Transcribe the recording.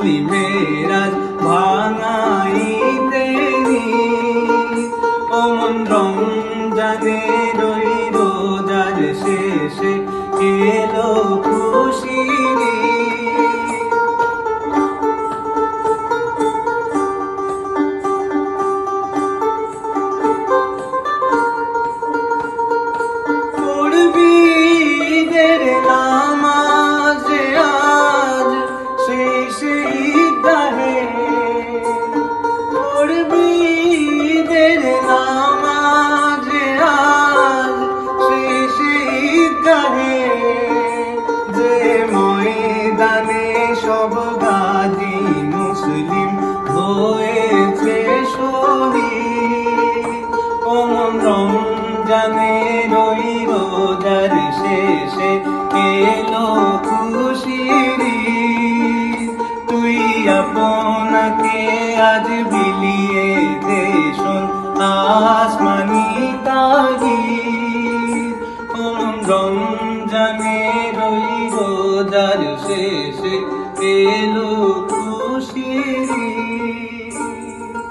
মুসলিমের আজ ভাঙাইতে ওমন রমজানের ওই রোজার শেষে এলো খুশির ঈদের নামাজে আজ শেষে ঈদগাহে পড়বি ঈদের নামাজে আজ শেষে ঈদগাহে যে ময়দানে সব গাজী মুসলিম হয়েছে শহীদ ওমন রমজানের ওই রোজার শেষে এলো খুশির তুই আপনাকে আজ বিলিয়ে দে শোন আসমানি তাগিদ ওমন রমজানের ওই রোজার শেষে এলো খুশির